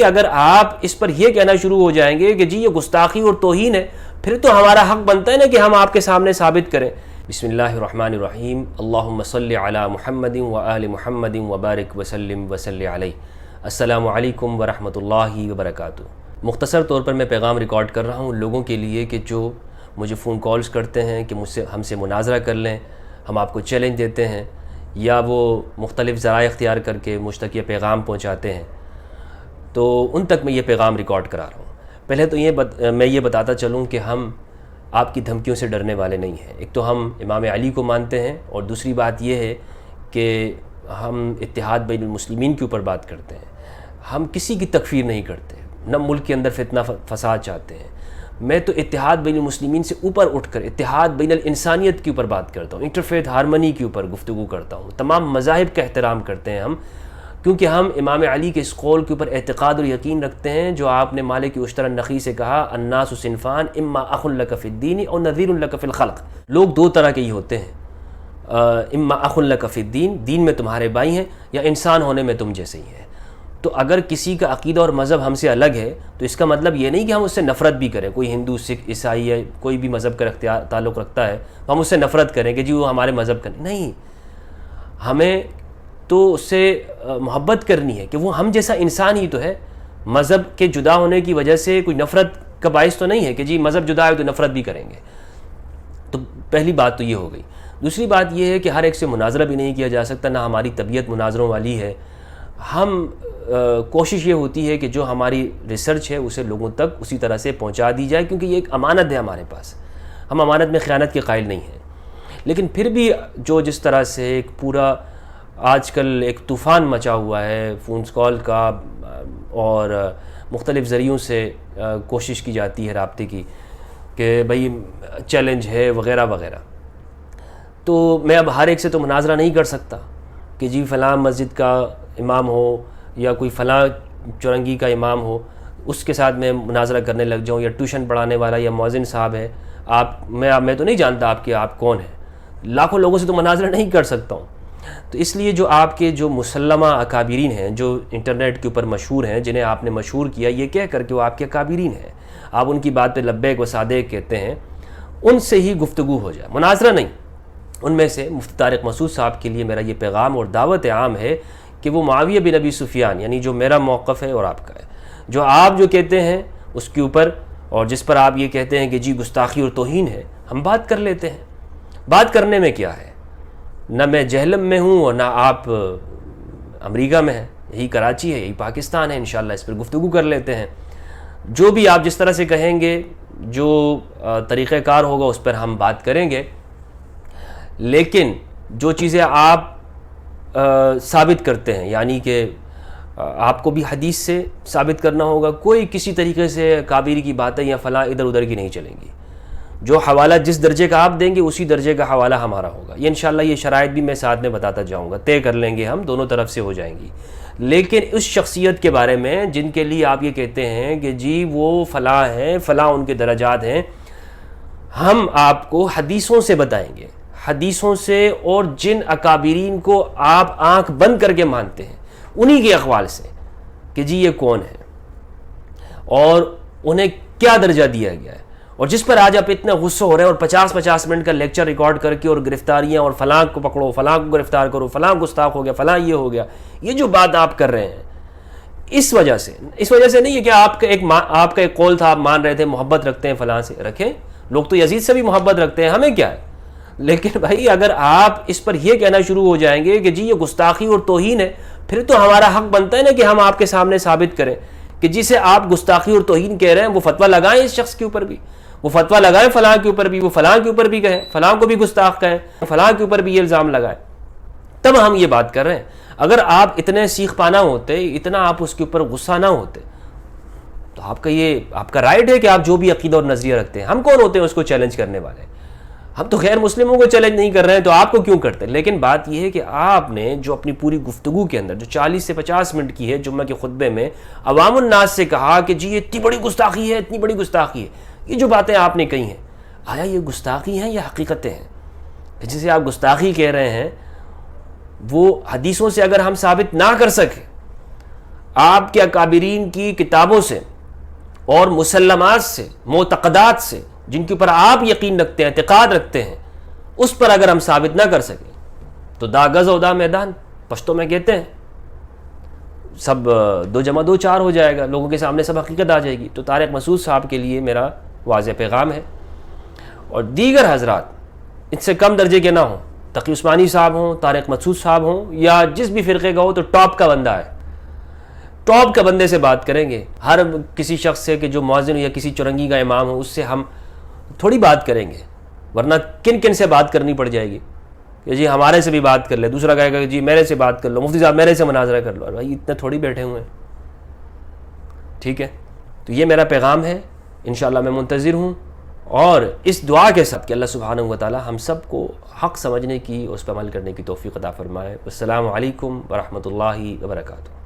اگر آپ اس پر یہ کہنا شروع ہو جائیں گے کہ جی یہ گستاخی اور توہین ہے، پھر تو ہمارا حق بنتا ہے نا کہ ہم آپ کے سامنے ثابت کریں۔ بسم اللہ الرحمن الرحیم، اللہم صلی علی محمد و آل محمد وبارک وسلم وصلی علیہ۔ السلام علیکم ورحمۃ اللہ وبرکاتہ۔ مختصر طور پر میں پیغام ریکارڈ کر رہا ہوں لوگوں کے لیے کہ جو مجھے فون کالز کرتے ہیں کہ ہم سے مناظرہ کر لیں، ہم آپ کو چیلنج دیتے ہیں، یا وہ مختلف ذرائع اختیار کر کے مجھ تک یہ پیغام پہنچاتے ہیں، تو ان تک میں یہ پیغام ریکارڈ کرا رہا ہوں۔ پہلے تو میں یہ بتاتا چلوں کہ ہم آپ کی دھمکیوں سے ڈرنے والے نہیں ہیں۔ ایک تو ہم امام علی کو مانتے ہیں، اور دوسری بات یہ ہے کہ ہم اتحاد بین المسلمین کے اوپر بات کرتے ہیں۔ ہم کسی کی تکفیر نہیں کرتے، نہ ملک کے اندر فتنہ فساد چاہتے ہیں۔ میں تو اتحاد بین المسلمین سے اوپر اٹھ کر اتحاد بین الانسانیت کے اوپر بات کرتا ہوں، انٹرفیتھ ہارمنی کے اوپر گفتگو کرتا ہوں۔ تمام مذاہب کا احترام کرتے ہیں ہم، کیونکہ ہم امام علی کے اس قول کے اوپر اعتقاد اور یقین رکھتے ہیں جو آپ نے مالک اشتری النخعی سے کہا، الناس صنفان اما اخ لک فی الدین اور نذیر لک فی الخلق۔ لوگ دو طرح کے ہی ہوتے ہیں، اما اخ لک فی الدین، دین میں تمہارے بھائی ہیں، یا انسان ہونے میں تم جیسے ہی ہیں۔ تو اگر کسی کا عقیدہ اور مذہب ہم سے الگ ہے تو اس کا مطلب یہ نہیں کہ ہم اس سے نفرت بھی کریں۔ کوئی ہندو، سکھ، عیسائی یا کوئی بھی مذہب کا تعلق رکھتا ہے تو ہم اس سے نفرت کریں کہ جی وہ ہمارے مذہب کا نہیں۔ ہمیں تو اس سے محبت کرنی ہے کہ وہ ہم جیسا انسان ہی تو ہے۔ مذہب کے جدا ہونے کی وجہ سے کوئی نفرت کا باعث تو نہیں ہے کہ جی مذہب جدا ہے تو نفرت بھی کریں گے۔ تو پہلی بات تو یہ ہو گئی۔ دوسری بات یہ ہے کہ ہر ایک سے مناظرہ بھی نہیں کیا جا سکتا، نہ ہماری طبیعت مناظروں والی ہے۔ ہم کوشش یہ ہوتی ہے کہ جو ہماری ریسرچ ہے اسے لوگوں تک اسی طرح سے پہنچا دی جائے، کیونکہ یہ ایک امانت ہے ہمارے پاس، ہم امانت میں خیانت کے قائل نہیں ہیں۔ لیکن پھر بھی جو جس طرح سے ایک پورا آج کل ایک طوفان مچا ہوا ہے فون کال کا، اور مختلف ذریعوں سے کوشش کی جاتی ہے رابطے کی کہ بھئی چیلنج ہے وغیرہ وغیرہ، تو میں اب ہر ایک سے تو مناظرہ نہیں کر سکتا کہ جی فلاں مسجد کا امام ہو یا کوئی فلاں چورنگی کا امام ہو، اس کے ساتھ میں مناظرہ کرنے لگ جاؤں، یا ٹیوشن پڑھانے والا یا مؤذن صاحب ہے، میں تو نہیں جانتا آپ کون ہیں، لاکھوں لوگوں سے تو مناظرہ نہیں کر سکتا ہوں۔ تو اس لیے جو آپ کے جو مسلمہ اکابرین ہیں، جو انٹرنیٹ کے اوپر مشہور ہیں، جنہیں آپ نے مشہور کیا یہ کہہ کر کہ وہ آپ کے اکابرین ہیں، آپ ان کی بات پہ لبیک و صادق کہتے ہیں، ان سے ہی گفتگو ہو جائے، مناظرہ نہیں۔ ان میں سے مفتی طارق مسعود صاحب کے لیے میرا یہ پیغام اور دعوت عام ہے کہ وہ معاویہ بن ابی سفیان، یعنی جو میرا موقف ہے اور آپ کا ہے، جو آپ جو کہتے ہیں اس کے اوپر، اور جس پر آپ یہ کہتے ہیں کہ جی گستاخی اور توہین ہے، ہم بات کر لیتے ہیں۔ بات کرنے میں کیا ہے؟ نہ میں جہلم میں ہوں اور نہ آپ امریکہ میں ہیں، یہی کراچی ہے، یہی پاکستان ہے، انشاءاللہ اس پر گفتگو کر لیتے ہیں۔ جو بھی آپ جس طرح سے کہیں گے، جو طریقہ کار ہوگا اس پر ہم بات کریں گے۔ لیکن جو چیزیں آپ ثابت کرتے ہیں، یعنی کہ آپ کو بھی حدیث سے ثابت کرنا ہوگا، کوئی کسی طریقے سے کابری کی باتیں یا فلاں ادھر ادھر کی نہیں چلیں گی۔ جو حوالہ جس درجے کا آپ دیں گے اسی درجے کا حوالہ ہمارا ہوگا۔ یہ انشاءاللہ یہ شرائط بھی میں ساتھ میں بتاتا جاؤں گا، طے کر لیں گے ہم، دونوں طرف سے ہو جائیں گی۔ لیکن اس شخصیت کے بارے میں جن کے لیے آپ یہ کہتے ہیں کہ جی وہ فلاں ہیں، فلاں ان کے درجات ہیں، ہم آپ کو حدیثوں سے بتائیں گے، حدیثوں سے، اور جن اکابرین کو آپ آنکھ بند کر کے مانتے ہیں انہی کے اقوال سے کہ جی یہ کون ہے اور انہیں کیا درجہ دیا گیا ہے۔ اور جس پر آج آپ اتنے غصہ ہو رہے ہیں اور 50 منٹ کا لیکچر ریکارڈ کر کے اور گرفتاریاں، اور فلاں کو پکڑو، فلاں کو گرفتار کرو، فلاں گستاخ ہو گیا، فلاں یہ ہو گیا، یہ جو بات آپ کر رہے ہیں، اس وجہ سے نہیں ہے کہ آپ کا ایک قول تھا، آپ مان رہے تھے، محبت رکھتے ہیں فلاں سے، رکھیں، لوگ تو یزید سے بھی محبت رکھتے ہیں، ہمیں کیا ہے۔ لیکن بھائی اگر آپ اس پر یہ کہنا شروع ہو جائیں گے کہ جی یہ گستاخی اور توہین ہے، پھر تو ہمارا حق بنتا ہے نا کہ ہم آپ کے سامنے ثابت کریں کہ جسے آپ گستاخی اور توہین کہہ رہے ہیں وہ فتویٰ لگائیں اس شخص کے اوپر بھی، وہ فتویٰ لگائیں فلاں کے اوپر بھی، وہ فلاں کے اوپر بھی کہیں، فلاں کو بھی گستاخ کہیں، فلاں کے اوپر بھی یہ الزام لگائیں، تب ہم یہ بات کر رہے ہیں۔ اگر آپ اتنے سیخ پانا ہوتے، اتنا آپ اس کے اوپر غصہ نہ ہوتے، تو آپ کا رائٹ ہے کہ آپ جو بھی عقیدہ اور نظریہ رکھتے ہیں، ہم کون ہوتے ہیں اس کو چیلنج کرنے والے؟ ہم تو غیر مسلموں کو چیلنج نہیں کر رہے ہیں، تو آپ کو کیوں کرتے؟ لیکن بات یہ ہے کہ آپ نے جو اپنی پوری گفتگو کے اندر جو 40 سے 50 منٹ کی ہے جمعہ کے خطبے میں عوام الناس سے کہا کہ جی یہ اتنی بڑی گستاخی ہے، اتنی بڑی گستاخی ہے، یہ جو باتیں آپ نے کہی ہیں، آیا یہ گستاخی ہیں یا حقیقتیں ہیں؟ جسے آپ گستاخی کہہ رہے ہیں وہ حدیثوں سے اگر ہم ثابت نہ کر سکیں، آپ کے اکابرین کی کتابوں سے اور مسلمات سے، معتقدات سے، جن کے اوپر آپ یقین رکھتے ہیں، اعتقاد رکھتے ہیں، اس پر اگر ہم ثابت نہ کر سکیں تو دا گز و دا میدان پشتوں میں کہتے ہیں، سب 2 + 2 4 ہو جائے گا، لوگوں کے سامنے سب حقیقت آ جائے گی۔ تو طارق مسعود صاحب کے لیے میرا واضح پیغام ہے، اور دیگر حضرات ان سے کم درجے کے نہ ہوں، تقی عثمانی صاحب ہوں، طارق مسعود صاحب ہوں، یا جس بھی فرقے کا ہو، تو ٹاپ کا بندہ ہے، ٹاپ کا بندے سے بات کریں گے۔ ہر کسی شخص سے کہ جو مؤذن یا کسی چرنگی کا امام ہو، اس سے ہم تھوڑی بات کریں گے، ورنہ کن کن سے بات کرنی پڑ جائے گی کہ جی ہمارے سے بھی بات کر لے، دوسرا کہے گا کہ جی میرے سے بات کر لو، مفتی صاحب میرے سے مناظرہ کر لو۔ بھائی اتنے تھوڑی بیٹھے ہوئے ہیں، ٹھیک ہے؟ تو یہ میرا پیغام ہے، انشاءاللہ میں منتظر ہوں، اور اس دعا کے ساتھ کہ اللہ سبحانہ و تعالی ہم سب کو حق سمجھنے کی، اس پر عمل کرنے کی توفیق عطا فرمائے۔ السلام علیکم ورحمۃ اللہ وبرکاتہ۔